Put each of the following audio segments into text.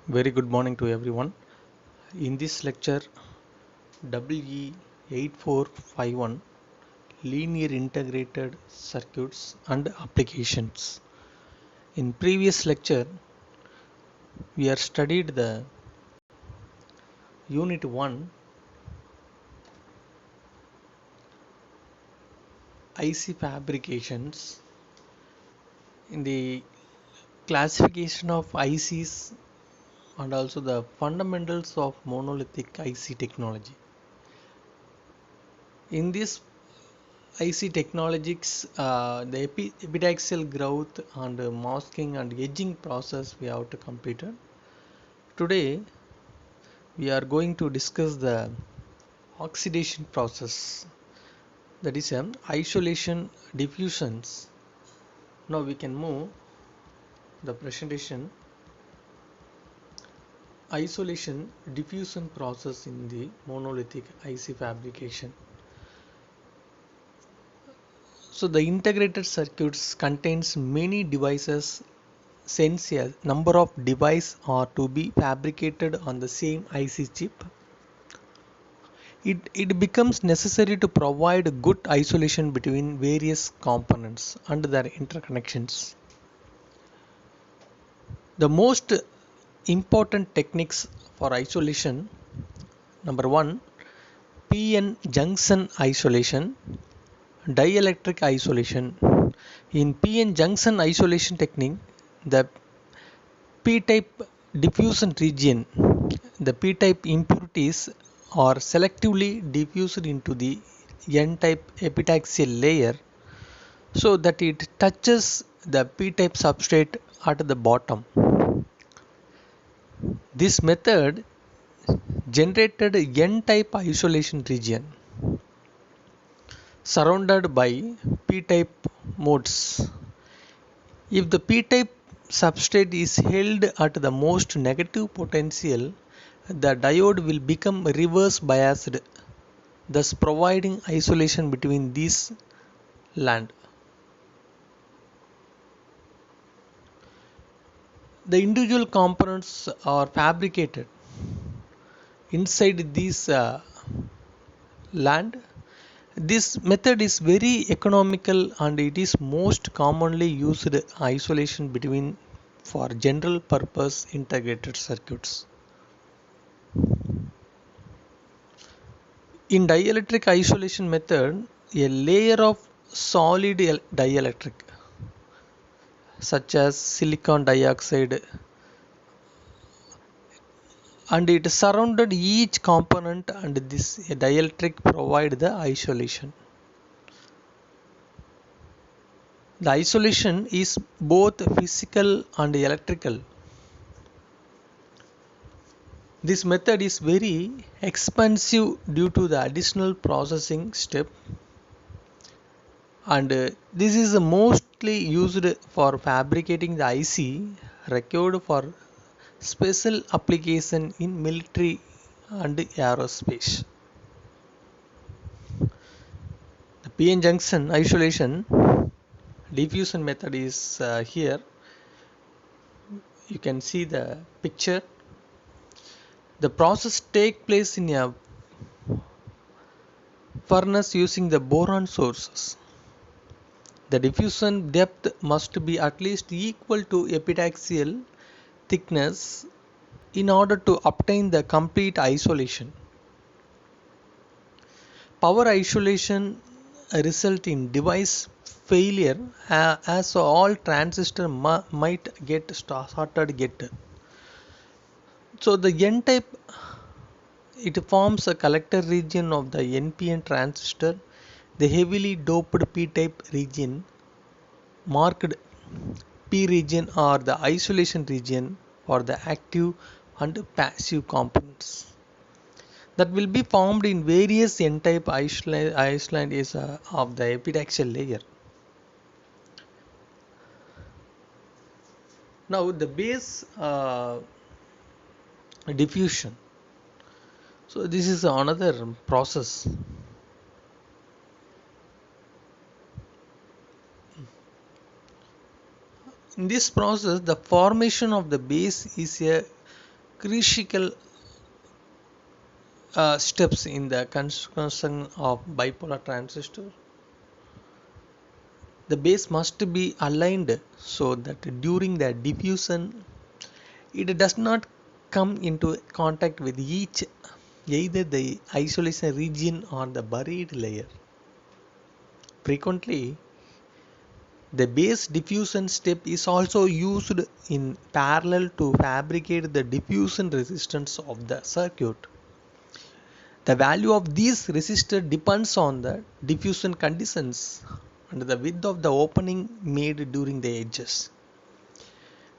Very good morning to everyone. In this lecture, WE8451 Linear Integrated Circuits and Applications. In previous lecture, we have studied the Unit 1 IC fabrications. In the classification of ICs and also the fundamentals of monolithic IC technology. In this IC technologies, the epitaxial growth and masking and edging process we have to complete. Today, we are going to discuss the oxidation process, that is isolation diffusions. Now we can move the presentation. Isolation diffusion process in the monolithic IC fabrication. So the integrated circuits contains many devices, since a number of devices are to be fabricated on the same IC chip. It becomes necessary to provide good isolation between various components and their interconnections. The most important techniques for isolation: number one, PN junction isolation, dielectric isolation. In PN junction isolation technique, the P-type diffusion region, the P-type impurities are selectively diffused into the N-type epitaxial layer so that it touches the P-type substrate at the bottom. This method generated N-type isolation region surrounded by P-type modes. If the P-type substrate is held at the most negative potential, the diode will become reverse biased, thus providing isolation between these land. The individual components are fabricated inside these land. This method is very economical and it is most commonly used isolation between for general purpose integrated circuits. In dielectric isolation method, a layer of solid dielectric such as silicon dioxide and it surrounded each component, and this dielectric provide the isolation. The isolation is both physical and electrical. This method is very expensive due to the additional processing step, and this is mostly used for fabricating the IC required for special application in military and aerospace. The PN junction isolation diffusion method is here. You can see the picture. The process take place in a furnace using the boron sources. The diffusion depth must be at least equal to epitaxial thickness in order to obtain the complete isolation. Power isolation result in device failure as all transistor might get started. So the N-type, it forms a collector region of the NPN transistor. The heavily doped P-type region marked P region are the isolation region for the active and passive components that will be formed in various N-type islands of the epitaxial layer. Now the base diffusion. So this is another process. In this process, the formation of the base is a critical steps in the construction of bipolar transistor. The base must be aligned so that during the diffusion it does not come into contact with either the isolation region or the buried layer. Frequently, the base diffusion step is also used in parallel to fabricate the diffusion resistance of the circuit. The value of these resistors depends on the diffusion conditions and the width of the opening made during the edges.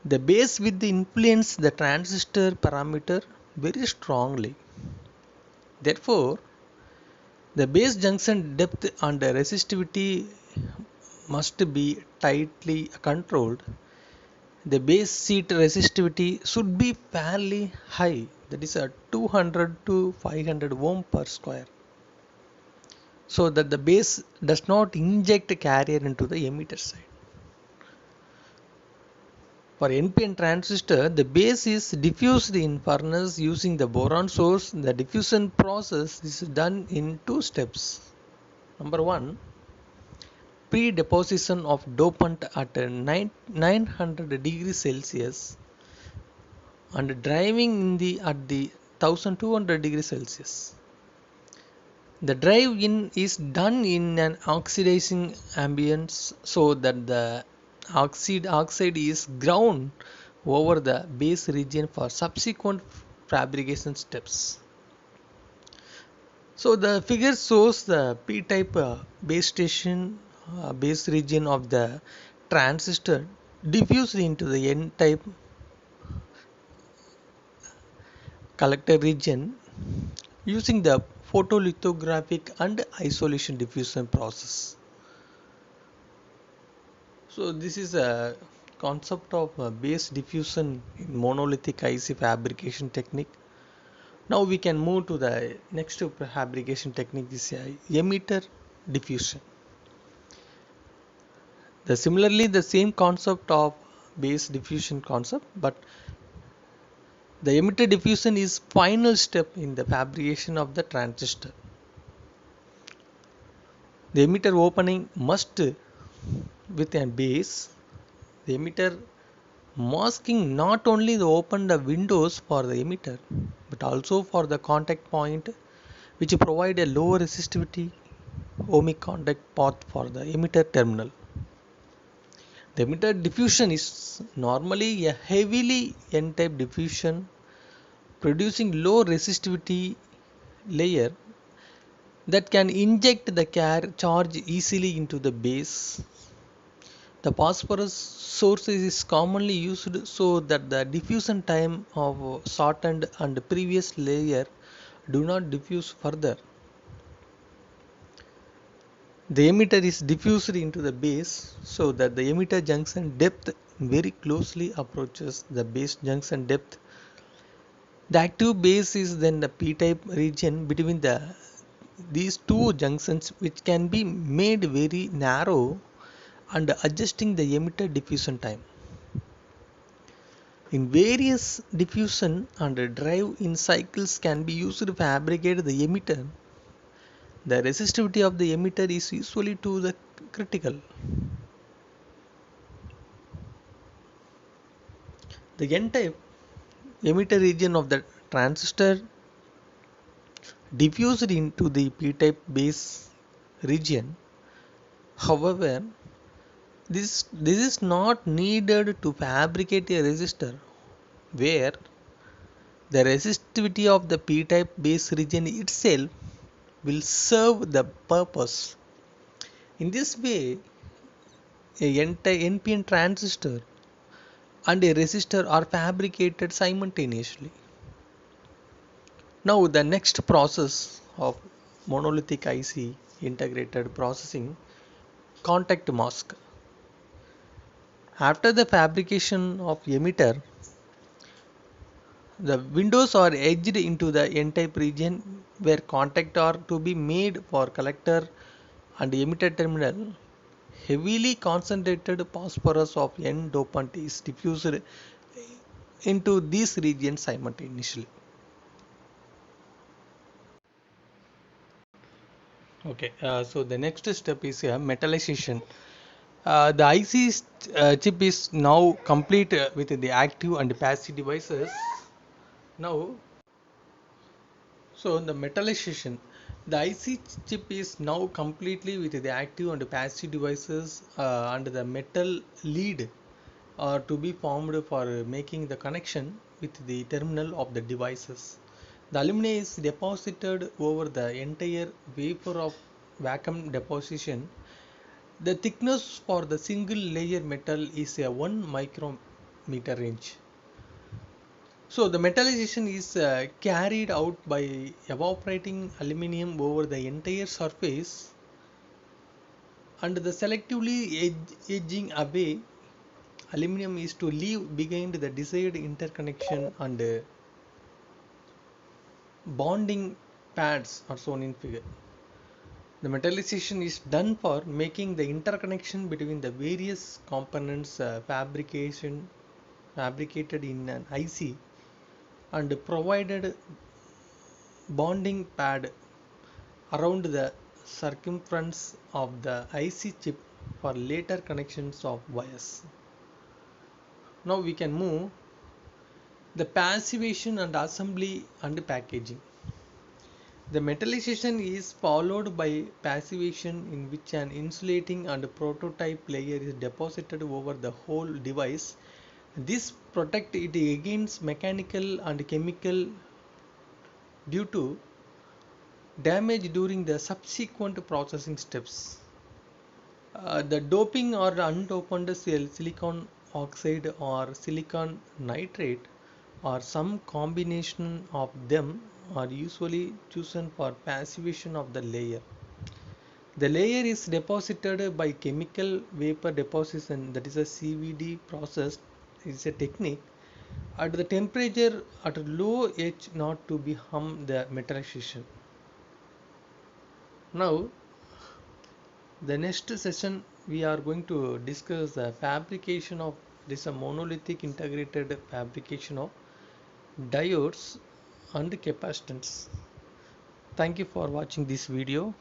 The base width influences the transistor parameter very strongly. Therefore, the base junction depth and resistivity must be tightly controlled. The base seat resistivity should be fairly high, that is a 200 to 500 ohm per square, so that the base does not inject carrier into the emitter side. For NPN transistor, the base is diffused in furnace using the boron source. The diffusion process is done in two steps. Number one, pre-deposition of dopant at 900 degrees Celsius and driving at the 1200 degrees Celsius. The drive in is done in an oxidizing ambience so that the oxide is ground over the base region for subsequent fabrication steps. So the figure shows the p-type base station base region of the transistor diffused into the n-type collector region using the photolithographic and isolation diffusion process. So this is a concept of base diffusion in monolithic IC fabrication technique. Now we can move to the next fabrication technique, is emitter diffusion. Similarly the same concept of base diffusion concept, but the emitter diffusion is final step in the fabrication of the transistor. The emitter opening must with a base. The emitter masking not only open the windows for the emitter but also for the contact point, which provide a low resistivity ohmic contact path for the emitter terminal. The emitter diffusion is normally a heavily n-type diffusion producing low resistivity layer that can inject the charge easily into the base. The phosphorus source is commonly used so that the diffusion time of shortened and previous layer do not diffuse further. The emitter is diffused into the base so that the emitter junction depth very closely approaches the base junction depth. The active base is then the p-type region between these two junctions, which can be made very narrow and adjusting the emitter diffusion time. In various diffusion and drive in cycles can be used to fabricate the emitter. The resistivity of the emitter is usually to the critical. The n-type emitter region of the transistor diffused into the p-type base region. However, this is not needed to fabricate a resistor where the resistivity of the p-type base region itself will serve the purpose. In this way, a NPN transistor and a resistor are fabricated simultaneously. Now the next process of monolithic IC integrated processing, contact mask. After the fabrication of emitter, the windows are edged into the n-type region where contact are to be made for collector and emitter terminal. Heavily concentrated phosphorus of n dopant is diffused into these regions simultaneously. Okay, so the next step is metallization. The IC chip is now complete with the active and passive devices. Now, so the metallization, the IC chip is now completely with the active and passive devices, and the metal lead are to be formed for making the connection with the terminal of the devices. The aluminum is deposited over the entire wafer of vacuum deposition. The thickness for the single layer metal is a 1 micrometer range. So the metallization is carried out by evaporating aluminum over the entire surface and the selectively edging away aluminum is to leave behind the desired interconnection and bonding pads are shown in figure. The metallization is done for making the interconnection between the various components fabricated in an IC and provided bonding pad around the circumference of the IC chip for later connections of wires. Now we can move the passivation and assembly and packaging. The metallization is followed by passivation, in which an insulating and prototype layer is deposited over the whole device. This protects it against mechanical and chemical due to damage during the subsequent processing steps. The doping or undoped silicon oxide or silicon nitrate or some combination of them are usually chosen for passivation of the layer. The layer is deposited by chemical vapor deposition, that is a CVD process. Is a technique at the temperature at low H not to be harm the metallization. Now the next session we are going to discuss the fabrication of this monolithic integrated fabrication of diodes and capacitance. Thank you for watching this video.